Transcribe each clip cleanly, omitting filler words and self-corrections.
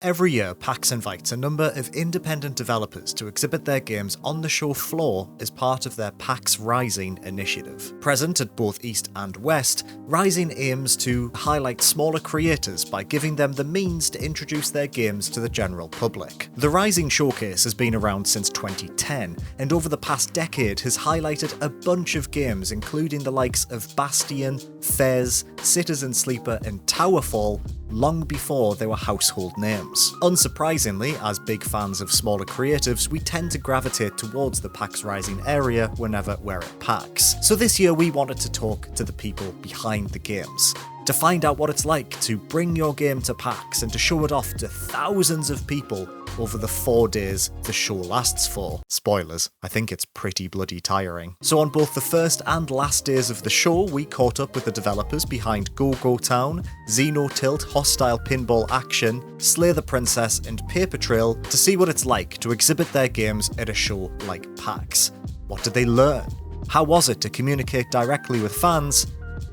Every year, PAX invites a number of independent developers to exhibit their games on the show floor as part of their PAX Rising initiative. Present at both East and West, Rising aims to highlight smaller creators by giving them the means to introduce their games to the general public. The Rising Showcase has been around since 2010, and over the past decade has highlighted a bunch of games including the likes of Bastion, Fez, Citizen Sleeper and Towerfall, long before they were household names. Unsurprisingly, as big fans of smaller creatives, we tend to gravitate towards the PAX Rising area whenever we're at PAX. So this year we wanted to talk to the people behind the games, to find out what it's like to bring your game to PAX and to show it off to thousands of people over the 4 days the show lasts for. Spoilers, I think it's pretty bloody tiring. So on both the first and last days of the show, we caught up with the developers behind Go Go Town, Xenotilt, Hostile Pinball Action, Slay the Princess and Paper Trail to see what it's like to exhibit their games at a show like PAX. What did they learn? How was it to communicate directly with fans?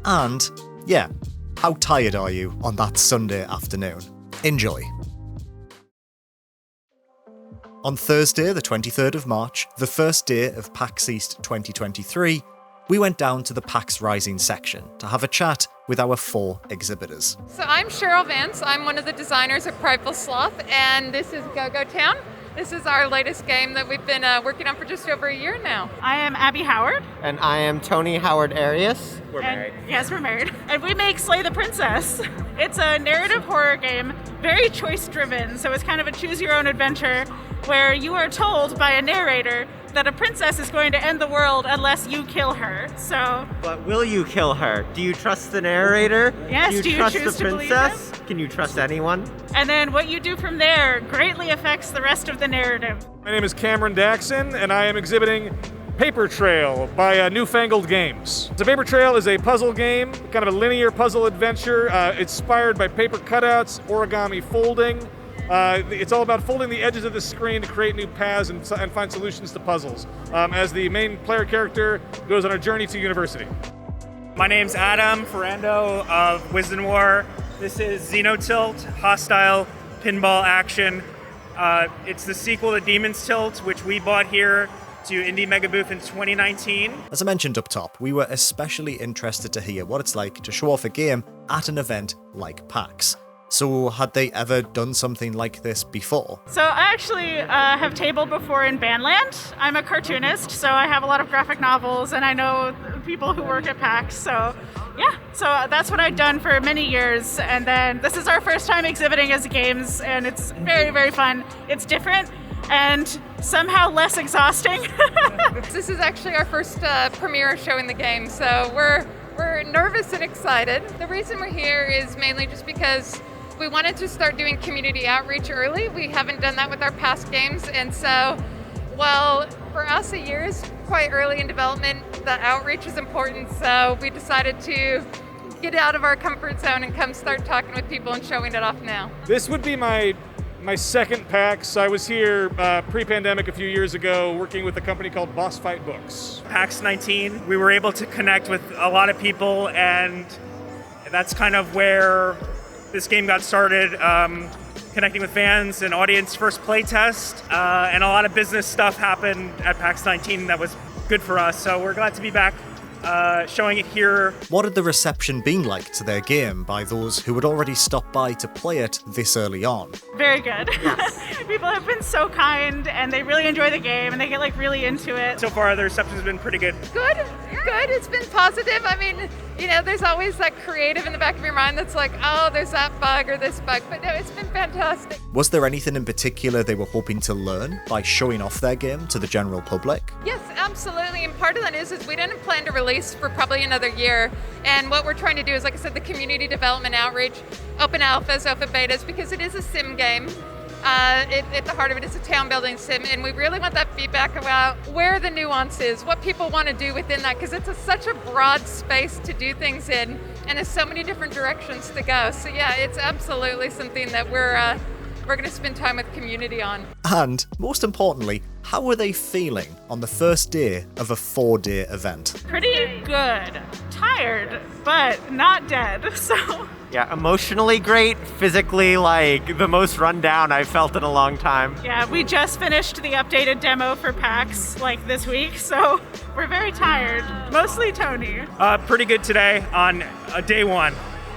And, yeah, how tired are you on that Sunday afternoon? Enjoy. On Thursday, the 23rd of March, the first day of PAX East 2023, we went down to the PAX Rising section to have a chat with our 4 exhibitors. So I'm Cheryl Vance. I'm one of the designers at Prideful Sloth, and this is Go Go Town. This is our latest game that we've been working on for just over a year now. I am Abby Howard. And I am Tony Howard Arias. We're married. Yes, we're married. And we make Slay the Princess. It's a narrative horror game, very choice driven, so it's kind of a choose your own adventure where you are told by a narrator that a princess is going to end the world unless you kill her. So, but will you kill her? Do you trust the narrator? Yes, do you choose trust the to princess? believe him? Can you trust anyone? And then what you do from there greatly affects the rest of the narrative. My name is Cameron Daxon, and I am exhibiting Paper Trail by Newfangled Games. So Paper Trail is a puzzle game, kind of a linear puzzle adventure, inspired by paper cutouts, origami folding. It's all about folding the edges of the screen to create new paths and find solutions to puzzles, as the main player character goes on a journey to university. My name's Adam Ferrando of Wisdom War. This is Xenotilt, Hostile Pinball Action. It's the sequel to Demon's Tilt, which we bought here to Indie Mega Booth in 2019. As I mentioned up top, we were especially interested to hear what it's like to show off a game at an event like PAX. So had they ever done something like this before? So I actually have tabled before in Bandland. I'm a cartoonist, so I have a lot of graphic novels and I know people who work at PAX. So yeah, so that's what I've done for many years. And then this is our first time exhibiting as games and it's very, very fun. It's different and somehow less exhausting. This is actually our first premiere showing the game, so we're nervous and excited. The reason we're here is mainly just because we wanted to start doing community outreach early. We haven't done that with our past games, and so while for us a year is quite early in development, the outreach is important, so we decided to get out of our comfort zone and come start talking with people and showing it off now. This would be my second PAX. I was here pre-pandemic a few years ago working with a company called Boss Fight Books. PAX 19, we were able to connect with a lot of people, and that's kind of where this game got started, connecting with fans and audience, first play test, and a lot of business stuff happened at PAX 19 that was good for us, so we're glad to be back showing it here. What had the reception been like to their game by those who had already stopped by to play it this early on? Very good. Yes. People have been so kind and they really enjoy the game and they get like really into it. So far the reception has been pretty good. Good. It's been positive. I mean, you know, there's always that creative in the back of your mind that's like, oh, there's that bug or this bug, but no, it's been fantastic. Was there anything in particular they were hoping to learn by showing off their game to the general public? Yes, absolutely, and part of that is we didn't plan to release for probably another year, and what we're trying to do is, like I said, the community development outreach, open alphas, open betas, because it is a sim game. At the heart of it is a town building sim, and we really want that feedback about where the nuance is, what people want to do within that, because it's such a broad space to do things in, and there's so many different directions to go. So yeah, it's absolutely something that we're going to spend time with community on. And, most importantly, how were they feeling on the first day of a 4-day event? Pretty good. Tired, but not dead, so Yeah, emotionally great, physically like the most run down I've felt in a long time. Yeah, we just finished the updated demo for PAX like this week, so we're very tired. Mostly Tony. Pretty good today on day one.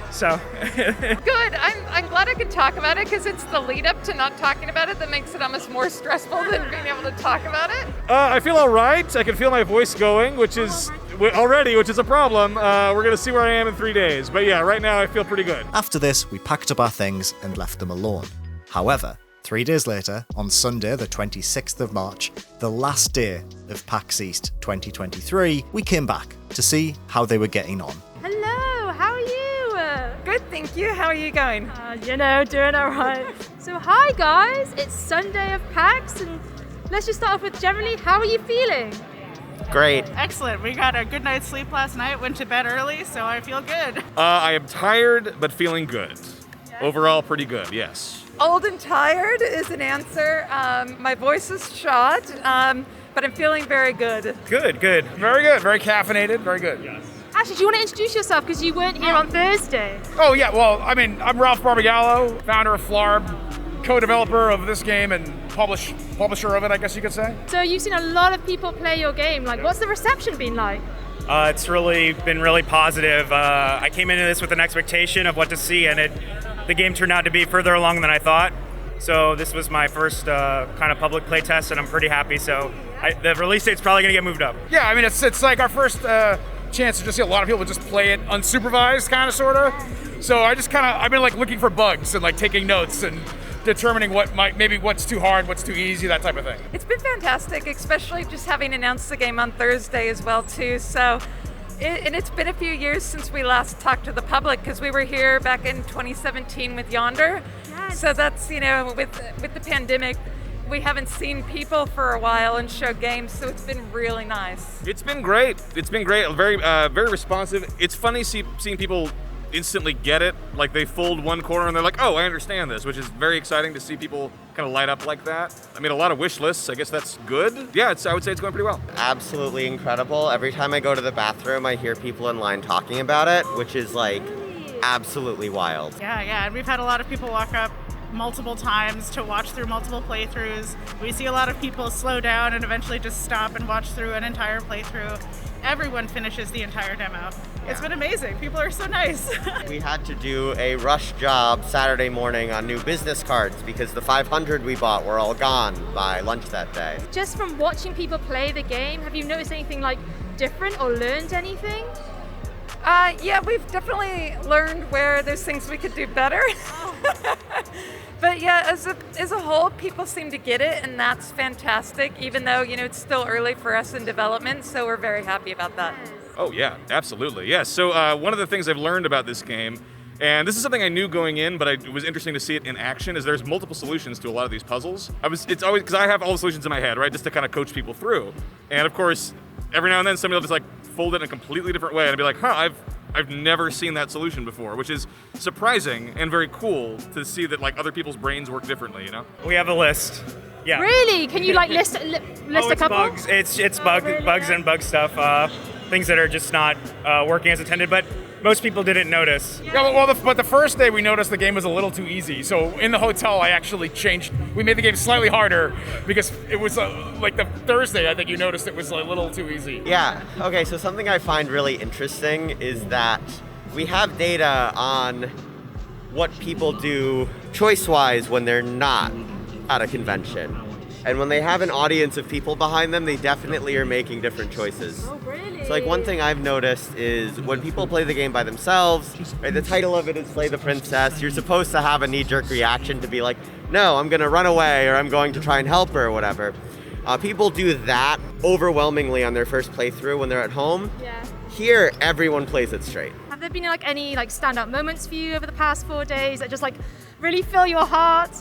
So Good. I'm glad I could talk about it because it's the lead up to not talking about it that makes it almost more stressful than being able to talk about it. I feel all right. I can feel my voice going, which is a problem. We're going to see where I am in 3 days. But yeah, right now I feel pretty good. After this, we packed up our things and left them alone. However, 3 days later, on Sunday the 26th of March, the last day of PAX East 2023, we came back to see how they were getting on. Hello, how are you? Good, thank you. How are you going? Doing alright. So hi guys, it's Sunday of PAX and let's just start off with generally, how are you feeling? Great. Excellent. We got a good night's sleep last night, went to bed early, so I feel good. I am tired, but feeling good. Overall, pretty good, yes. Old and tired is an answer. My voice is shot, but I'm feeling very good. good. Very good, very caffeinated, very good. Yes. Actually, do you want to introduce yourself because you weren't here on Thursday? Oh yeah, well, I mean, I'm Ralph Barbagallo, founder of Flarb, co-developer of this game and publisher of it, I guess you could say. So you've seen a lot of people play your game. Like, what's the reception been like? It's really been really positive. I came into this with an expectation of what to see, and the game turned out to be further along than I thought. So this was my first kind of public playtest, and I'm pretty happy. So the release date's probably going to get moved up. Yeah, I mean, it's like our first chance to just see a lot of people just play it unsupervised, kind of, sort of. So I've been like looking for bugs and like taking notes and determining what's too hard, what's too easy, that type of thing. It's been fantastic, especially just having announced the game on Thursday as well too. So, and it's been a few years since we last talked to the public because we were here back in 2017 with Yonder. Yes. So that's, with the pandemic, we haven't seen people for a while and show games, so it's been really nice. It's been great. Very, very responsive. It's funny seeing people instantly get it. Like they fold one corner and they're like, oh, I understand this, which is very exciting to see people kind of light up like that. I mean, a lot of wish lists. I guess that's good. Yeah, I would say it's going pretty well. Absolutely incredible. Every time I go to the bathroom, I hear people in line talking about it, which is like absolutely wild. Yeah, and we've had a lot of people walk up multiple times to watch through multiple playthroughs. We see a lot of people slow down and eventually just stop and watch through an entire playthrough. Everyone finishes the entire demo. It's been amazing. People are so nice. We had to do a rush job Saturday morning on new business cards because the 500 we bought were all gone by lunch that day. Just from watching people play the game, have you noticed anything like different or learned anything? Yeah, we've definitely learned where there's things we could do better. But yeah, as a whole, people seem to get it, and that's fantastic, even though, it's still early for us in development, so we're very happy about that. Oh yeah, absolutely. Yes. So one of the things I've learned about this game, and this is something I knew going in, but it was interesting to see it in action, is there's multiple solutions to a lot of these puzzles. It's always, because I have all the solutions in my head, right, just to kind of coach people through. And of course, every now and then somebody will just like fold it in a completely different way, and I'd be like, I've never seen that solution before, which is surprising and very cool to see that like other people's brains work differently, We have a list. Yeah. Really? Can you like list a couple? Bugs. It's bugs and bug stuff. Things that are just not working as intended, but most people didn't notice. Yeah, but the first day we noticed the game was a little too easy. So in the hotel, I actually we made the game slightly harder because it was like the Thursday, I think you noticed it was a little too easy. Yeah, okay, so something I find really interesting is that we have data on what people do choice-wise when they're not at a convention. And when they have an audience of people behind them, they definitely are making different choices. Oh, really? So like one thing I've noticed is when people play the game by themselves, right, the title of it is Play the Princess, you're supposed to have a knee-jerk reaction to be like, no, I'm gonna run away or I'm going to try and help her or whatever. People do that overwhelmingly on their first playthrough when they're at home. Yeah. Here, everyone plays it straight. Have there been like any like standout moments for you over the past 4 days that just like really fill your heart?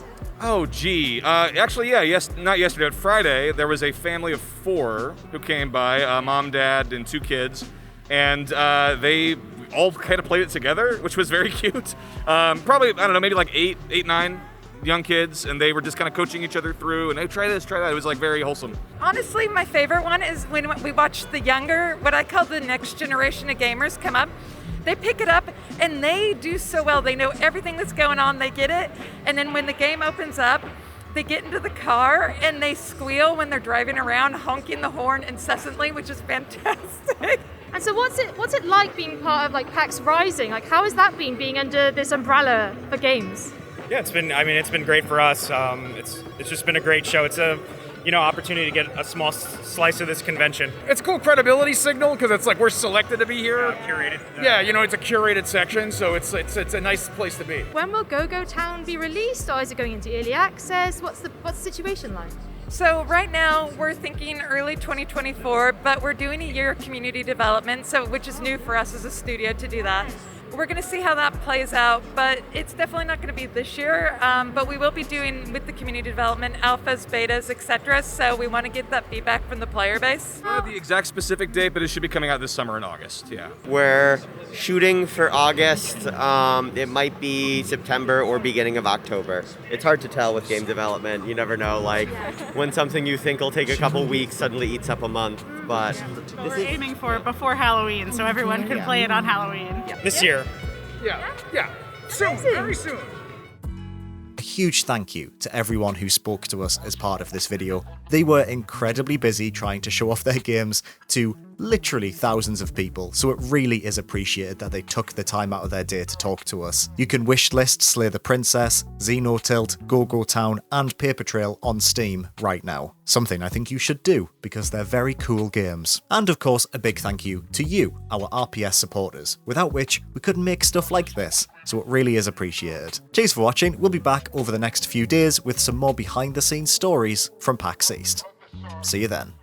Oh, gee. Actually, yeah, not yesterday, but Friday, there was a family of 4 who came by, mom, dad, and 2 kids, and they all kind of played it together, which was very cute. Probably, I don't know, maybe like 8, 9 young kids, and they were just kind of coaching each other through, and hey, try this, try that. It was like very wholesome. Honestly, my favorite one is when we watch the younger, what I call the next generation of gamers come up. They pick it up and they do so well. They know everything that's going on, they get it, and then when the game opens up, they get into the car and they squeal when they're driving around, honking the horn incessantly, which is fantastic. And so what's it like being part of like PAX Rising? Like how has that been being under this umbrella for games? Yeah, it's been great for us. It's just been a great show. It's a opportunity to get a small slice of this convention. It's a cool credibility signal because it's like we're selected to be here. Curated. Yeah, it's a curated section, so it's a nice place to be. When will Go-Go Town be released, or is it going into early access? What's the situation like? So right now we're thinking early 2024, but we're doing a year of community development, which is new for us as a studio to do that. We're going to see how that plays out, but it's definitely not going to be this year. But we will be doing with the community development alphas, betas, etc. So we want to get that feedback from the player base. I don't know the exact specific date, but it should be coming out this summer in August. Yeah. We're shooting for August. It might be September or beginning of October. It's hard to tell with game development. You never know, like when something you think will take a couple weeks suddenly eats up a month. But We're aiming for it before Halloween, so everyone can play it on Halloween. This year. Yeah. Soon, very soon. A huge thank you to everyone who spoke to us as part of this video. They were incredibly busy trying to show off their games to literally thousands of people, so it really is appreciated that they took the time out of their day to talk to us. You can wishlist Slay the Princess, Xenotilt, Go-Go Town, and Paper Trail on Steam right now. Something I think you should do, because they're very cool games. And of course, a big thank you to you, our RPS supporters, without which we couldn't make stuff like this, so it really is appreciated. Cheers for watching, we'll be back over the next few days with some more behind the scenes stories from PAX East. See you then.